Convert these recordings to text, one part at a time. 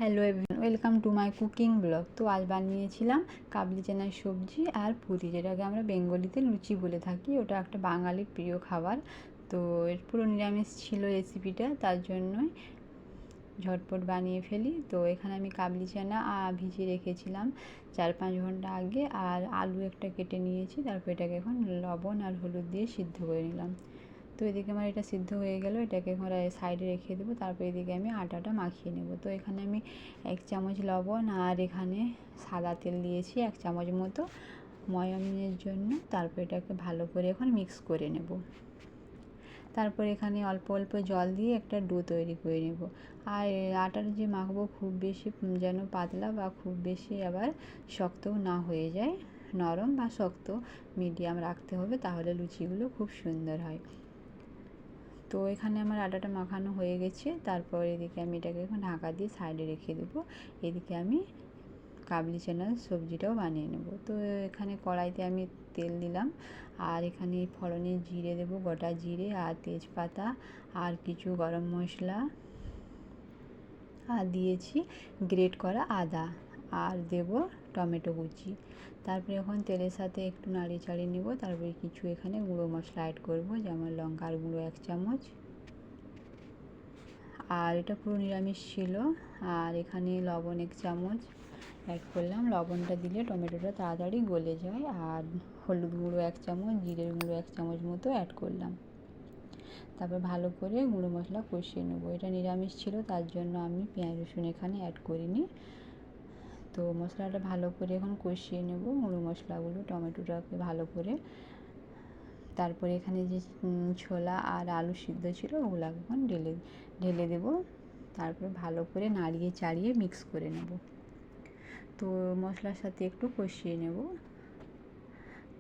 Hello everyone, welcome to my cooking blog. তো আজ বানিয়েছিলাম কাবলি চানার সবজি আর পুরি, যেটাকে আমরা বেঙ্গলিতে লুচি বলে থাকি। ওটা একটা বাঙালির প্রিয় খাবার। তো এর পুরো নিরামিষ ছিল রেসিপিটা, তার জন্যই ঝটপট বানিয়ে ফেলি। তো এখানে আমি কাবলি চানা ভিজিয়ে রেখেছিলাম 4-5 ঘন্টা আগে, আর আলু একটা কেটে নিয়েছি। তারপর এটাকে এখন লবণ আর হলুদ দিয়ে সিদ্ধ করে নিলাম। তো এদিকে আমার এটা সিদ্ধ হয়ে গেল, এটাকে এখন সাইডে রেখে দেবো। তারপর এদিকে আমি আটাটা মাখিয়ে নেব। তো এখানে আমি 1 চামচ লবণ আর এখানে সাদা তেল দিয়েছি 1 চামচ মতো ময়ামের জন্য। তারপর এটাকে ভালো করে এখন মিক্স করে নেব। তারপর এখানে অল্প অল্প জল দিয়ে একটা ডো তৈরি করে নেব। আর আটার যে মাখবো খুব বেশি যেন পাতলা বা খুব বেশি আবার শক্তও না হয়ে যায়, নরম বা শক্ত মিডিয়াম রাখতে হবে, তাহলে লুচিগুলো খুব সুন্দর হয়। তো এখানে আমার আটাটা মাখানো হয়ে গেছে। তারপর এদিকে আমি এটাকে এখন ঢাকা দিয়ে সাইডে রেখে দেবো। এদিকে আমি কাবলি চানার সবজিটাও বানিয়ে নেব। তো এখানে কড়াইতে আমি তেল দিলাম, আর এখানে ফোড়নে জিরে দেব, গোটা জিরে আর তেজপাতা আর কিছু গরম মশলা, আর দিয়েছি গ্রেট করা আদা, আর দেব টমেটো কুচি। তারপরে এখন তেলের সাথে একটু নাড়িয়ে চাড়িয়ে নেব। তারপরে কিছু এখানে গুঁড়ো মশলা অ্যাড করব, যেমন লঙ্কার গুঁড়ো 1 চামচ, আর এটা পুরো নিরামিষ ছিল। আর এখানে লবণ 1 চামচ অ্যাড করলাম। লবণটা দিলে টমেটোটা তাড়াতাড়ি গলে যায়। আর হলুদ গুঁড়ো 1 চামচ, জিরের গুঁড়ো 1 চামচ মতো অ্যাড করলাম। তারপর ভালো করে গুঁড়ো মশলা কষিয়ে নেব। এটা নিরামিষ ছিল, তার জন্য আমি পেঁয়াজ রসুন এখানে অ্যাড করিনি। তো মশলাটা ভালো করে এখন কষিয়ে নেব, গুঁড়ো মশলাগুলো টমেটোটাকে ভালো করে। তারপরে এখানে যে ছোলা আর আলু সিদ্ধ ছিল ওগুলো এখন ঢেলে দেব। তারপর ভালো করে নাড়িয়ে চাড়িয়ে মিক্স করে নেব। তো মশলার সাথে একটু কষিয়ে নেব।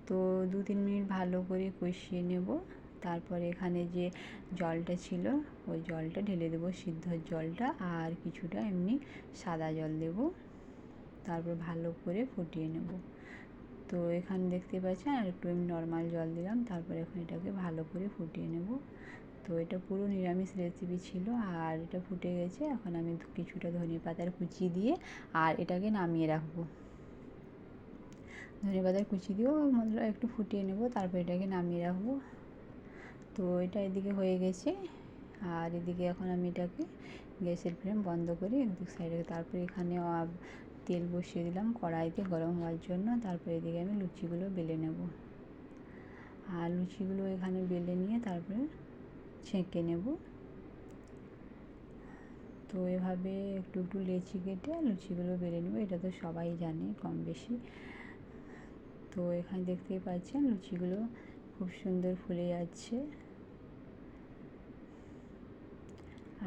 তো 2-3 মিনিট ভালো করে কষিয়ে নেব। তারপরে এখানে যে জলটা ছিল ওই জলটা ঢেলে দেবো, সিদ্ধর জলটা, আর কিছুটা এমনি সাদা জল দেব। তারপর ভালো করে ফুটিয়ে নেব। তো এখানে দেখতে পাচ্ছেন আর একটু আমি নর্মাল জল দিলাম। তারপর এখন এটাকে ভালো করে ফুটিয়ে নেব। তো এটা পুরো নিরামিষ রেসিপি ছিল, আর এটা ফুটে গেছে। এখন আমি কিছুটা ধনে পাতার কুচি দিয়ে আর এটাকে নামিয়ে রাখবো। ধনে পাতার কুচি দিয়েও মশলা একটু ফুটিয়ে নেব, তারপর এটাকে নামিয়ে রাখবো। তো এটা এদিকে হয়ে গেছে, আর এদিকে এখন আমি এটাকে গ্যাসের ফ্লেম বন্ধ করে একদিক সাইডে, তারপর এখানে তেল বসিয়ে দিলাম কড়াইতে গরম হওয়ার জন্য। তারপর এদিকে আমি লুচিগুলো বেলে নেব, আর লুচিগুলো এখানে বেলে নিয়ে তারপরে ছেঁকে নেব। তো এভাবে একটু একটু লেচি কেটে লুচিগুলো বেলে নেব, এটা তো সবাই জানে কম বেশি। তো এখানে দেখতেই পাচ্ছেন লুচিগুলো খুব সুন্দর ফুলে যাচ্ছে।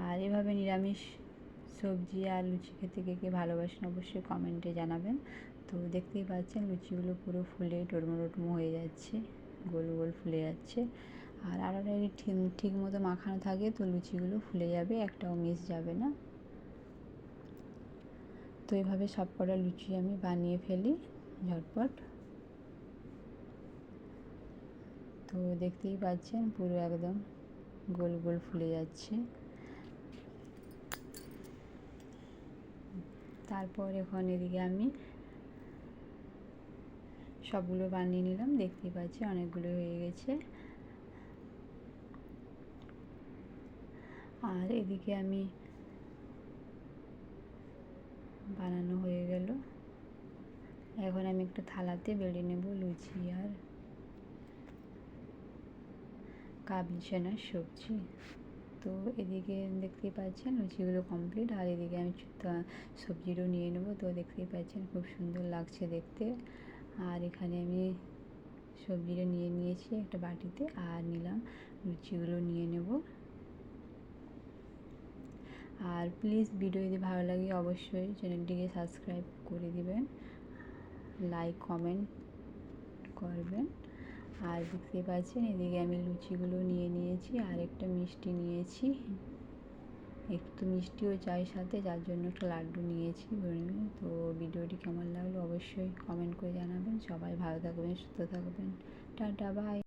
আর এভাবে নিরামিষ সবজি আর লুচি খেতে কে কে ভালোবাসেন অবশ্যই কমেন্টে জানাবেন। তো দেখতেই পাচ্ছেন লুচিগুলো পুরো ফুলে টড়মো টড়মো হয়ে যাচ্ছে, গোল গোল ফুলে যাচ্ছে। আর আটাটা যদি ঠিক মতো মাখানো থাকে তো লুচিগুলো ফুলে যাবে, একটাও মিস যাবে না। তো এভাবে সব কটা লুচি আমি বানিয়ে ফেলি ঝটপট। তো দেখতেই পাচ্ছেন পুরো একদম গোল গোল ফুলে যাচ্ছে। তারপর এখন এদিকে আমি সবগুলো বানিয়ে নিলাম, দেখতেই পাচ্ছি অনেকগুলো হয়ে গেছে। আর এদিকে আমি বানানো হয়ে গেল। এখন আমি একটা থালাতে বেড়ে নেব লুচি আর কাবলি চানার সবজি। তো এদিকে দেখতেই পাচ্ছেন লুচিগুলো কমপ্লিট, আর এদিকে আমি সবজিরও নিয়ে নেব। তো দেখতেই পাচ্ছেন খুব সুন্দর লাগছে দেখতে। আর এখানে আমি সবজিটা নিয়ে নিয়েছি একটা বাটিতে, আর নিলাম লুচিগুলো নিয়ে নেব। আর প্লিজ ভিডিও যদি ভালো লাগে অবশ্যই চ্যানেলটিকে সাবস্ক্রাইব করে দিবেন, লাইক কমেন্ট করবেন। আর দেখতে পাচ্ছেন এদিকে আমি লুচিগুলো নিয়ে নিয়েছি, আর একটা মিষ্টি নিয়েছি, একটু মিষ্টিও চাই সাথে, যার জন্য একটা লাড্ডু নিয়েছি। তো ভিডিওটি কেমন লাগলো অবশ্যই কমেন্ট করে জানাবেন। সবাই ভালো থাকবেন, সুস্থ থাকবেন। Tata, by.